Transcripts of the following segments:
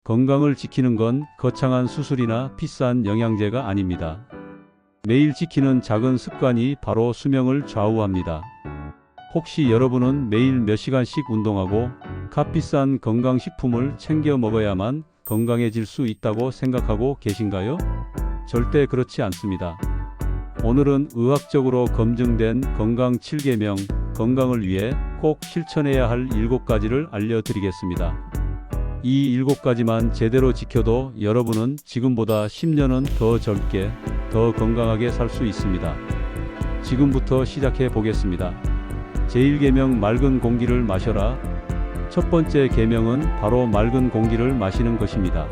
건강을 지키는 건 거창한 수술이나 비싼 영양제가 아닙니다. 매일 지키는 작은 습관이 바로 수명을 좌우합니다. 혹시 여러분은 매일 몇 시간씩 운동하고 값비싼 건강식품을 챙겨 먹어야만 건강해질 수 있다고 생각하고 계신가요? 절대 그렇지 않습니다. 오늘은 의학적으로 검증된 건강 7계명, 건강을 위해 꼭 실천해야 할 7가지를 알려드리겠습니다. 이 7가지만 제대로 지켜도 여러분은 지금보다 10년은 더 젊게, 더 건강하게 살 수 있습니다. 지금부터 시작해 보겠습니다. 제1계명 맑은 공기를 마셔라. 첫 번째 계명은 바로 맑은 공기를 마시는 것입니다.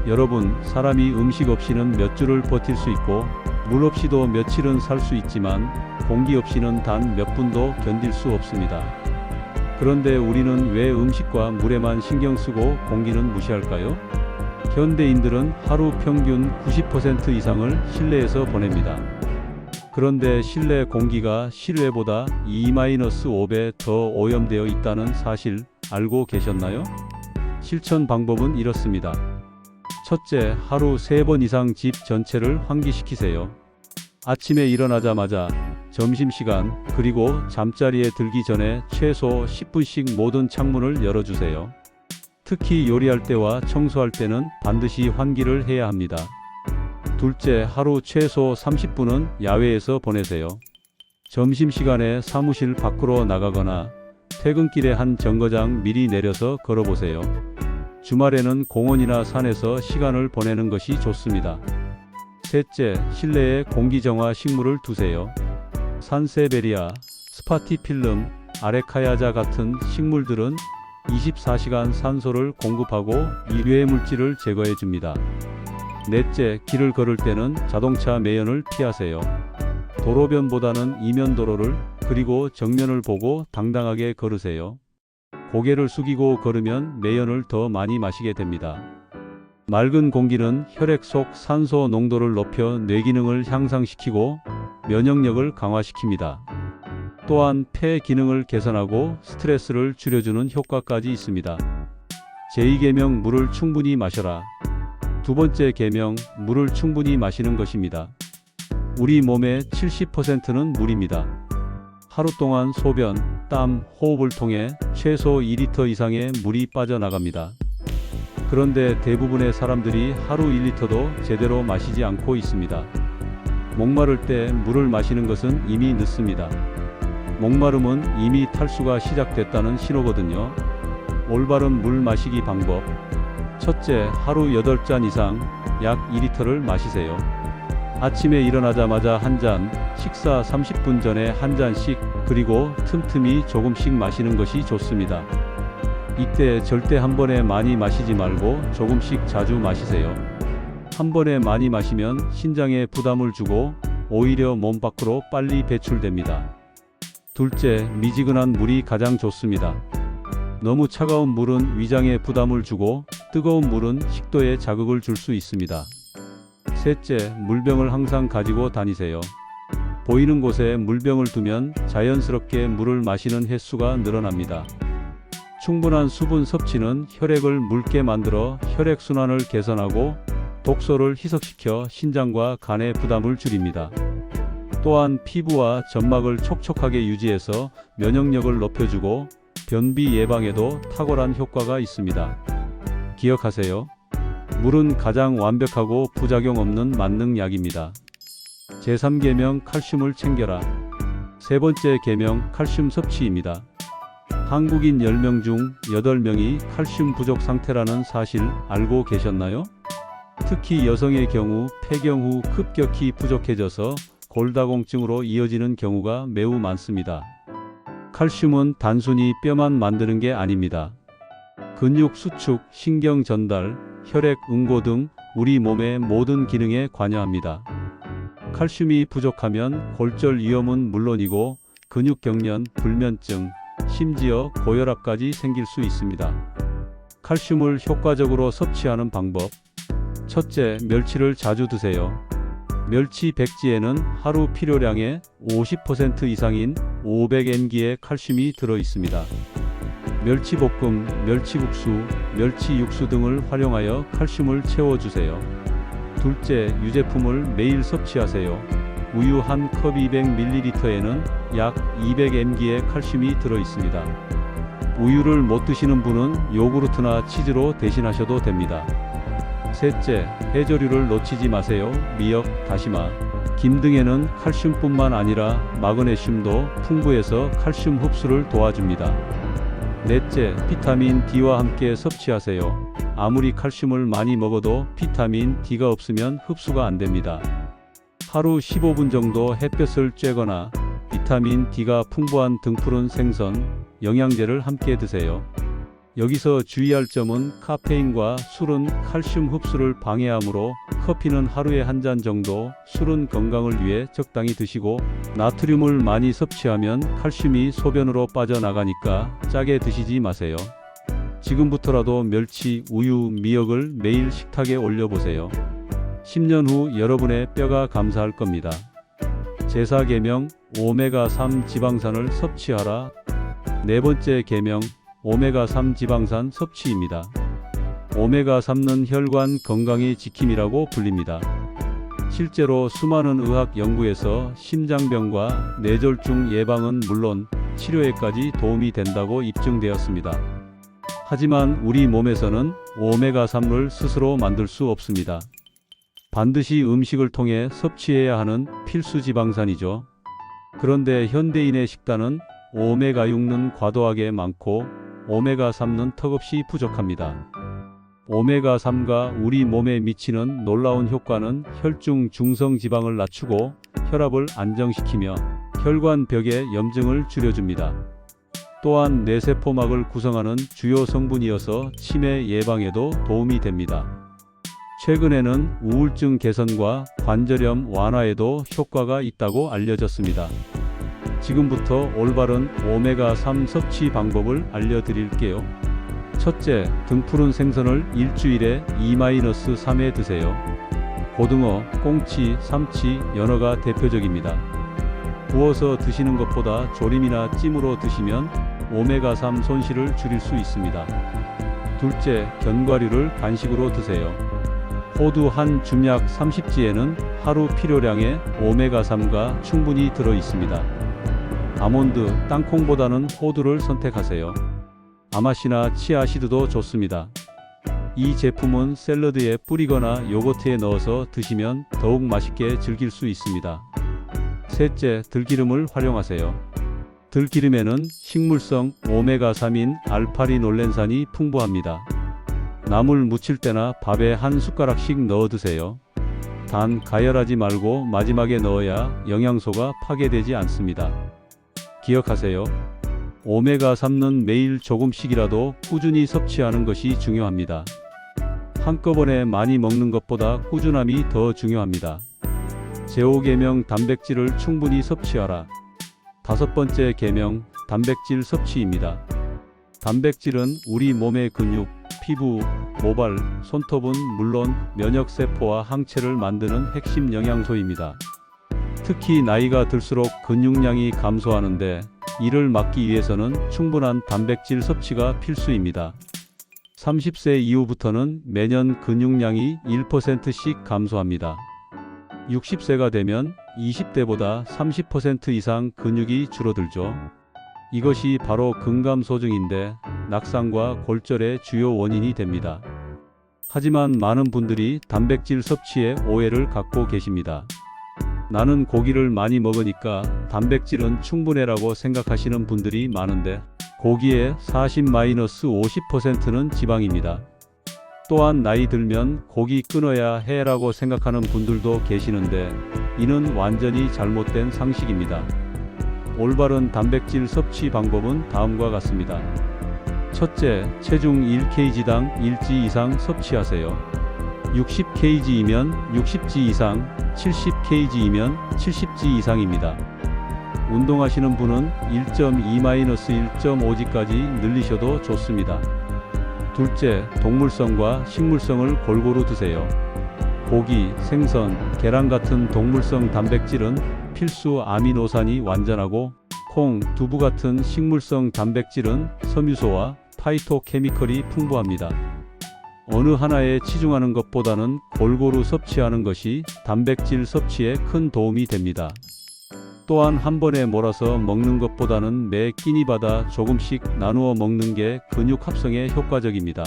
여러분, 사람이 음식 없이는 몇 주를 버틸 수 있고 물 없이도 며칠은 살 수 있지만 공기 없이는 단 몇 분도 견딜 수 없습니다. 그런데 우리는 왜 음식과 물에만 신경 쓰고 공기는 무시할까요? 현대인들은 하루 평균 90% 이상을 실내에서 보냅니다. 그런데 실내 공기가 실외보다 2-5배 더 오염되어 있다는 사실 알고 계셨나요? 실천 방법은 이렇습니다. 첫째, 하루 3번 이상 집 전체를 환기시키세요. 아침에 일어나자마자, 점심시간, 그리고 잠자리에 들기 전에 최소 10분씩 모든 창문을 열어주세요. 특히 요리할 때와 청소할 때는 반드시 환기를 해야 합니다. 둘째, 하루 최소 30분은 야외에서 보내세요. 점심시간에 사무실 밖으로 나가거나 퇴근길에 한 정거장 미리 내려서 걸어보세요. 주말에는 공원이나 산에서 시간을 보내는 것이 좋습니다. 셋째, 실내에 공기정화 식물을 두세요. 산세베리아, 스파티필름, 아레카야자 같은 식물들은 24시간 산소를 공급하고 유해물질을 제거해 줍니다. 넷째, 길을 걸을 때는 자동차 매연을 피하세요. 도로변보다는 이면도로를, 그리고 정면을 보고 당당하게 걸으세요. 고개를 숙이고 걸으면 매연을 더 많이 마시게 됩니다. 맑은 공기는 혈액 속 산소 농도를 높여 뇌기능을 향상시키고 면역력을 강화시킵니다. 또한 폐 기능을 개선하고 스트레스를 줄여주는 효과까지 있습니다. 제2계명 물을 충분히 마셔라. 두 번째 계명, 물을 충분히 마시는 것입니다. 우리 몸의 70%는 물입니다. 하루 동안 소변, 땀, 호흡을 통해 최소 2리터 이상의 물이 빠져나갑니다. 그런데 대부분의 사람들이 하루 1리터도 제대로 마시지 않고 있습니다. 목마를 때 물을 마시는 것은 이미 늦습니다. 목마름은 이미 탈수가 시작됐다는 신호거든요. 올바른 물 마시기 방법. 첫째, 하루 8잔 이상, 약 2리터를 마시세요. 아침에 일어나자마자 한 잔, 식사 30분 전에 한 잔씩, 그리고 틈틈이 조금씩 마시는 것이 좋습니다. 이때 절대 한 번에 많이 마시지 말고 조금씩 자주 마시세요. 한 번에 많이 마시면 신장에 부담을 주고 오히려 몸 밖으로 빨리 배출됩니다. 둘째, 미지근한 물이 가장 좋습니다. 너무 차가운 물은 위장에 부담을 주고 뜨거운 물은 식도에 자극을 줄 수 있습니다. 셋째, 물병을 항상 가지고 다니세요. 보이는 곳에 물병을 두면 자연스럽게 물을 마시는 횟수가 늘어납니다. 충분한 수분 섭취는 혈액을 묽게 만들어 혈액순환을 개선하고 독소를 희석시켜 신장과 간의 부담을 줄입니다. 또한 피부와 점막을 촉촉하게 유지해서 면역력을 높여주고 변비 예방에도 탁월한 효과가 있습니다. 기억하세요. 물은 가장 완벽하고 부작용 없는 만능약입니다. 제3계명 칼슘을 챙겨라. 세 번째 계명 칼슘 섭취입니다. 한국인 10명 중 8명이 칼슘 부족 상태라는 사실 알고 계셨나요? 특히 여성의 경우 폐경 후 급격히 부족해져서 골다공증으로 이어지는 경우가 매우 많습니다. 칼슘은 단순히 뼈만 만드는 게 아닙니다. 근육 수축, 신경 전달, 혈액 응고 등 우리 몸의 모든 기능에 관여합니다. 칼슘이 부족하면 골절 위험은 물론이고 근육경련, 불면증, 심지어 고혈압까지 생길 수 있습니다. 칼슘을 효과적으로 섭취하는 방법. 첫째, 멸치를 자주 드세요. 멸치 백지에는 하루 필요량의 50% 이상인 500mg의 칼슘이 들어 있습니다. 멸치볶음, 멸치국수, 멸치육수 등을 활용하여 칼슘을 채워주세요. 둘째, 유제품을 매일 섭취하세요. 우유 한 컵 200ml에는 약 200mg의 칼슘이 들어있습니다. 우유를 못 드시는 분은 요구르트나 치즈로 대신하셔도 됩니다. 셋째, 해조류를 놓치지 마세요. 미역, 다시마, 김 등에는 칼슘뿐만 아니라 마그네슘도 풍부해서 칼슘 흡수를 도와줍니다. 넷째, 비타민 D와 함께 섭취하세요. 아무리 칼슘을 많이 먹어도 비타민 D가 없으면 흡수가 안 됩니다. 하루 15분 정도 햇볕을 쬐거나 비타민 D가 풍부한 등푸른 생선, 영양제를 함께 드세요. 여기서 주의할 점은 카페인과 술은 칼슘 흡수를 방해하므로 커피는 하루에 한 잔 정도, 술은 건강을 위해 적당히 드시고 나트륨을 많이 섭취하면 칼슘이 소변으로 빠져나가니까 짜게 드시지 마세요. 지금부터라도 멸치, 우유, 미역을 매일 식탁에 올려보세요. 10년 후 여러분의 뼈가 감사할 겁니다. 제4계명 오메가3 지방산을 섭취하라. 네 번째 계명 오메가3 지방산 섭취입니다. 오메가3는 혈관 건강의 지킴이라고 불립니다. 실제로 수많은 의학 연구에서 심장병과 뇌졸중 예방은 물론 치료에까지 도움이 된다고 입증되었습니다. 하지만 우리 몸에서는 오메가3를 스스로 만들 수 없습니다. 반드시 음식을 통해 섭취해야 하는 필수 지방산이죠. 그런데 현대인의 식단은 오메가6는 과도하게 많고 오메가3는 턱없이 부족합니다. 오메가3가 우리 몸에 미치는 놀라운 효과는 혈중 중성지방을 낮추고 혈압을 안정시키며 혈관벽의 염증을 줄여줍니다. 또한 뇌세포막을 구성하는 주요 성분이어서 치매 예방에도 도움이 됩니다. 최근에는 우울증 개선과 관절염 완화에도 효과가 있다고 알려졌습니다. 지금부터 올바른 오메가3 섭취 방법을 알려드릴게요. 첫째, 등푸른 생선을 일주일에 2-3회 드세요. 고등어, 꽁치, 삼치, 연어가 대표적입니다. 구워서 드시는 것보다 조림이나 찜으로 드시면 오메가3 손실을 줄일 수 있습니다. 둘째, 견과류를 간식으로 드세요. 호두 한 줌약 30지에는 하루 필요량의 오메가3가 충분히 들어 있습니다. 아몬드, 땅콩보다는 호두를 선택하세요. 아마씨나 치아시드도 좋습니다. 이 제품은 샐러드에 뿌리거나 요거트에 넣어서 드시면 더욱 맛있게 즐길 수 있습니다. 셋째, 들기름을 활용하세요. 들기름에는 식물성 오메가3인 알파리놀렌산이 풍부합니다. 나물 무칠 때나 밥에 한 숟가락씩 넣어 드세요. 단 가열하지 말고 마지막에 넣어야 영양소가 파괴되지 않습니다. 기억하세요. 오메가3는 매일 조금씩이라도 꾸준히 섭취하는 것이 중요합니다. 한꺼번에 많이 먹는 것보다 꾸준함이 더 중요합니다. 제5계명 단백질을 충분히 섭취하라. 다섯 번째 계명 단백질 섭취입니다. 단백질은 우리 몸의 근육, 피부, 모발, 손톱은 물론 면역세포와 항체를 만드는 핵심 영양소입니다. 특히 나이가 들수록 근육량이 감소하는데 이를 막기 위해서는 충분한 단백질 섭취가 필수입니다. 30세 이후부터는 매년 근육량이 1%씩 감소합니다. 60세가 되면 20대보다 30% 이상 근육이 줄어들죠. 이것이 바로 근감소증인데 낙상과 골절의 주요 원인이 됩니다. 하지만 많은 분들이 단백질 섭취에 오해를 갖고 계십니다. 나는 고기를 많이 먹으니까 단백질은 충분해라고 생각하시는 분들이 많은데 고기의 40-50%는 지방입니다. 또한 나이 들면 고기 끊어야 해라고 생각하는 분들도 계시는데 이는 완전히 잘못된 상식입니다. 올바른 단백질 섭취 방법은 다음과 같습니다. 첫째, 체중 1kg당 1지 이상 섭취하세요. 60kg이면 60지 이상, 70kg이면 70지 이상입니다. 운동하시는 분은 1.2-1.5지까지 늘리셔도 좋습니다. 둘째, 동물성과 식물성을 골고루 드세요. 고기, 생선, 계란 같은 동물성 단백질은 필수 아미노산이 완전하고 콩, 두부 같은 식물성 단백질은 섬유소와 파이토케미컬이 풍부합니다. 어느 하나에 치중하는 것보다는 골고루 섭취하는 것이 단백질 섭취에 큰 도움이 됩니다. 또한 한 번에 몰아서 먹는 것보다는 매 끼니 받아 조금씩 나누어 먹는 게 근육 합성에 효과적입니다.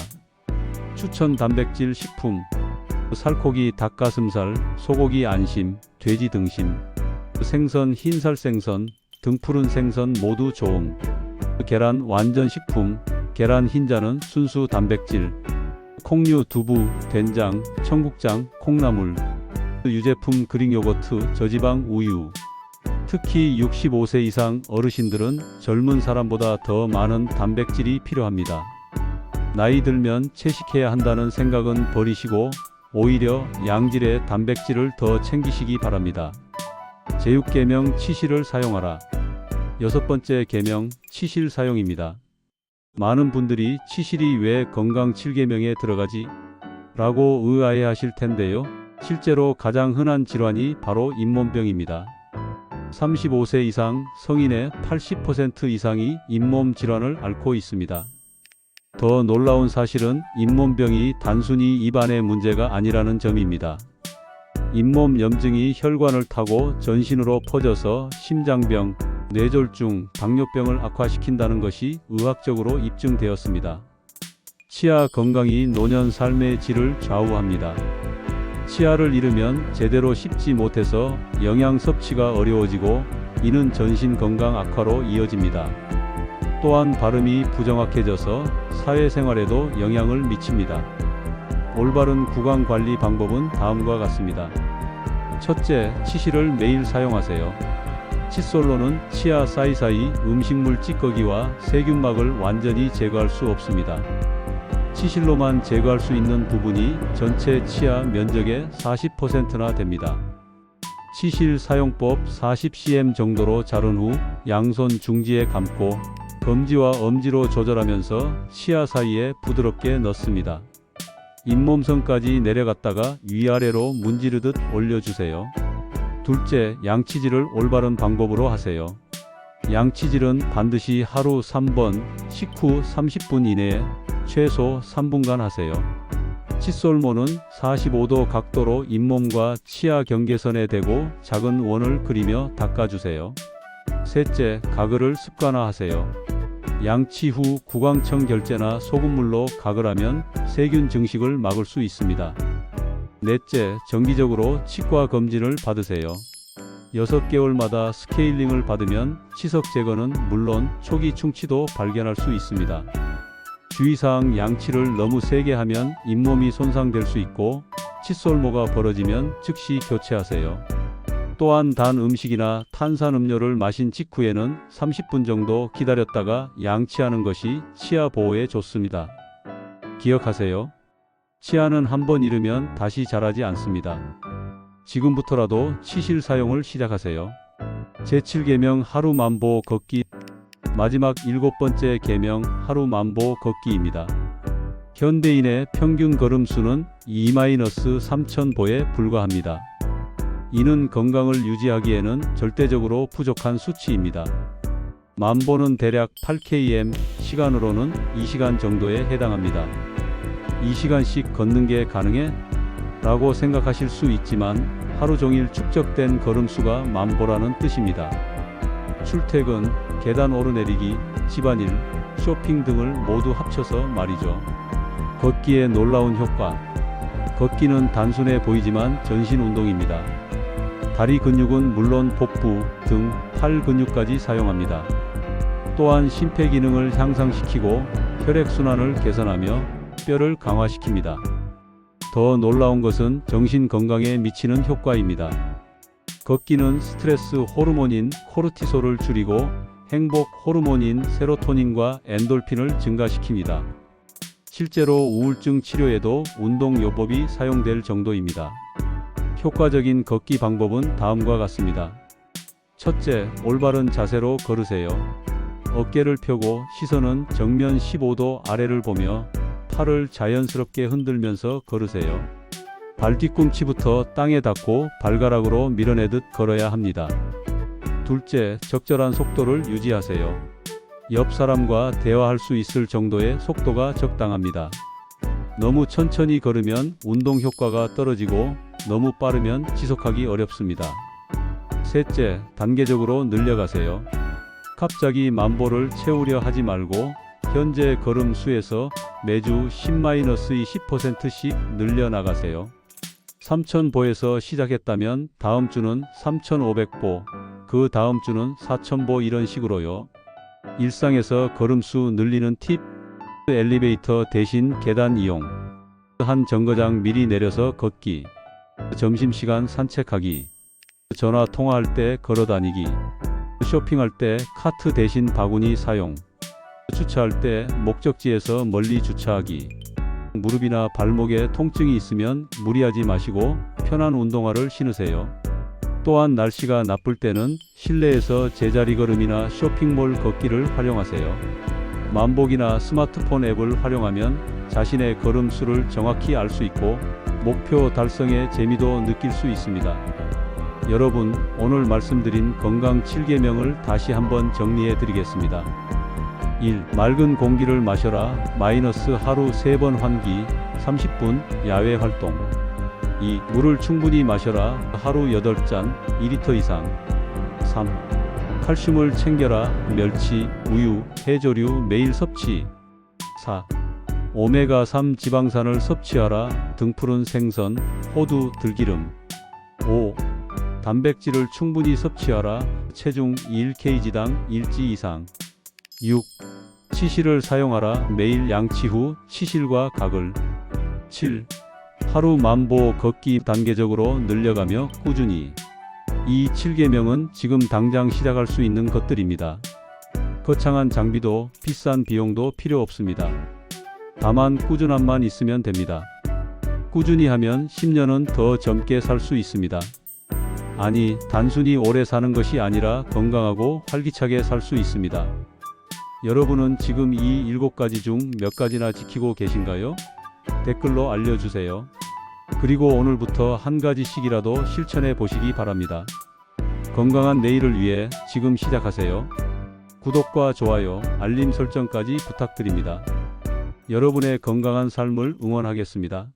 추천 단백질 식품: 살코기 닭가슴살, 소고기 안심, 돼지 등심, 생선 흰살 생선, 등푸른 생선 모두 좋음. 계란 완전 식품: 계란 흰자는 순수 단백질, 콩류, 두부, 된장, 청국장, 콩나물, 유제품 그릭 요거트, 저지방 우유. 특히 65세 이상 어르신들은 젊은 사람보다 더 많은 단백질이 필요합니다. 나이 들면 채식해야 한다는 생각은 버리시고 오히려 양질의 단백질을 더 챙기시기 바랍니다. 제6계명 치실을 사용하라. 6번째 계명, 치실 사용입니다. 많은 분들이 치실이 왜 건강 7계명에 들어가지? 라고 의아해하실 텐데요. 실제로 가장 흔한 질환이 바로 잇몸병입니다. 35세 이상 성인의 80% 이상이 잇몸 질환을 앓고 있습니다. 더 놀라운 사실은 잇몸병이 단순히 입안의 문제가 아니라는 점입니다. 잇몸 염증이 혈관을 타고 전신으로 퍼져서 심장병, 뇌졸중, 당뇨병을 악화시킨다는 것이 의학적으로 입증되었습니다. 치아 건강이 노년 삶의 질을 좌우합니다. 치아를 잃으면 제대로 씹지 못해서 영양 섭취가 어려워지고 이는 전신 건강 악화로 이어집니다. 또한 발음이 부정확해져서 사회생활에도 영향을 미칩니다. 올바른 구강 관리 방법은 다음과 같습니다. 첫째, 치실을 매일 사용하세요. 칫솔로는 치아 사이사이 음식물 찌꺼기와 세균막을 완전히 제거할 수 없습니다. 치실로만 제거할 수 있는 부분이 전체 치아 면적의 40%나 됩니다. 치실 사용법: 40cm 정도로 자른 후 양손 중지에 감고 검지와 엄지로 조절하면서 치아 사이에 부드럽게 넣습니다. 잇몸선까지 내려갔다가 위아래로 문지르듯 올려주세요. 둘째, 양치질을 올바른 방법으로 하세요. 양치질은 반드시 하루 3번, 식후 30분 이내에 최소 3분간 하세요. 칫솔모는 45도 각도로 잇몸과 치아 경계선에 대고 작은 원을 그리며 닦아주세요. 셋째, 가글을 습관화하세요. 양치 후 구강청 결제나 소금물로 가글하면 세균 증식을 막을 수 있습니다. 넷째, 정기적으로 치과 검진을 받으세요. 6개월마다 스케일링을 받으면 치석 제거는 물론 초기 충치도 발견할 수 있습니다. 주의사항: 양치를 너무 세게 하면 잇몸이 손상될 수 있고 칫솔모가 벌어지면 즉시 교체하세요. 또한 단 음식이나 탄산음료를 마신 직후에는 30분 정도 기다렸다가 양치하는 것이 치아 보호에 좋습니다. 기억하세요. 치아는 한번 잃으면 다시 자라지 않습니다. 지금부터라도 치실 사용을 시작하세요. 제7계명 하루 만보 걷기. 마지막 7번째 계명, 하루 만보 걷기입니다. 현대인의 평균 걸음수는 2-3,000보에 불과합니다. 이는 건강을 유지하기에는 절대적으로 부족한 수치입니다. 만보는 대략 8km, 시간으로는 2시간 정도에 해당합니다. 2시간씩 걷는 게 가능해? 라고 생각하실 수 있지만 하루 종일 축적된 걸음수가 만보라는 뜻입니다. 출퇴근, 계단 오르내리기, 집안일, 쇼핑 등을 모두 합쳐서 말이죠. 걷기의 놀라운 효과. 걷기는 단순해 보이지만 전신 운동입니다. 다리 근육은 물론 복부, 등, 팔 근육까지 사용합니다. 또한 심폐기능을 향상시키고 혈액순환을 개선하며 뼈를 강화시킵니다. 더 놀라운 것은 정신 건강에 미치는 효과입니다. 걷기는 스트레스 호르몬인 코르티솔을 줄이고 행복 호르몬인 세로토닌과 엔돌핀을 증가시킵니다. 실제로 우울증 치료에도 운동요법이 사용될 정도입니다. 효과적인 걷기 방법은 다음과 같습니다. 첫째, 올바른 자세로 걸으세요. 어깨를 펴고 시선은 정면 15도 아래를 보며 팔을 자연스럽게 흔들면서 걸으세요. 발 뒤꿈치부터 땅에 닿고 발가락으로 밀어내듯 걸어야 합니다. 둘째, 적절한 속도를 유지하세요. 옆 사람과 대화할 수 있을 정도의 속도가 적당합니다. 너무 천천히 걸으면 운동 효과가 떨어지고 너무 빠르면 지속하기 어렵습니다. 셋째, 단계적으로 늘려가세요. 갑자기 만보를 채우려 하지 말고 현재 걸음 수에서 매주 10-20%씩 늘려나가세요. 3,000보에서 시작했다면 다음 주는 3,500보, 그 다음 주는 4,000보 이런 식으로요. 일상에서 걸음수 늘리는 팁, 엘리베이터 대신 계단 이용, 한 정거장 미리 내려서 걷기, 점심시간 산책하기, 전화 통화할 때 걸어다니기, 쇼핑할 때 카트 대신 바구니 사용, 주차할 때 목적지에서 멀리 주차하기, 무릎이나 발목에 통증이 있으면 무리하지 마시고 편한 운동화를 신으세요. 또한 날씨가 나쁠 때는 실내에서 제자리 걸음이나 쇼핑몰 걷기를 활용하세요. 만보기나 스마트폰 앱을 활용하면 자신의 걸음 수를 정확히 알 수 있고 목표 달성의 재미도 느낄 수 있습니다. 여러분, 오늘 말씀드린 건강 7계명을 다시 한번 정리해 드리겠습니다. 1. 맑은 공기를 마셔라. 하루 3번 환기, 30분 야외 활동. 2. 물을 충분히 마셔라. 하루 8잔, 2리터 이상. 3. 칼슘을 챙겨라. 멸치, 우유, 해조류 매일 섭취. 4. 오메가3 지방산을 섭취하라. 등푸른 생선, 호두, 들기름. 5. 단백질을 충분히 섭취하라. 체중 1kg당 1지 이상. 6. 치실을 사용하라. 매일 양치 후 치실과 각을. 7. 하루 만보 걷기 단계적으로 늘려가며 꾸준히. 이 7계명은 지금 당장 시작할 수 있는 것들입니다. 거창한 장비도 비싼 비용도 필요 없습니다. 다만 꾸준함만 있으면 됩니다. 꾸준히 하면 10년은 더 젊게 살 수 있습니다. 아니, 단순히 오래 사는 것이 아니라 건강하고 활기차게 살 수 있습니다. 여러분은 지금 이 7가지 중 몇 가지나 지키고 계신가요? 댓글로 알려주세요. 그리고 오늘부터 한 가지씩이라도 실천해 보시기 바랍니다. 건강한 내일을 위해 지금 시작하세요. 구독과 좋아요, 알림 설정까지 부탁드립니다. 여러분의 건강한 삶을 응원하겠습니다.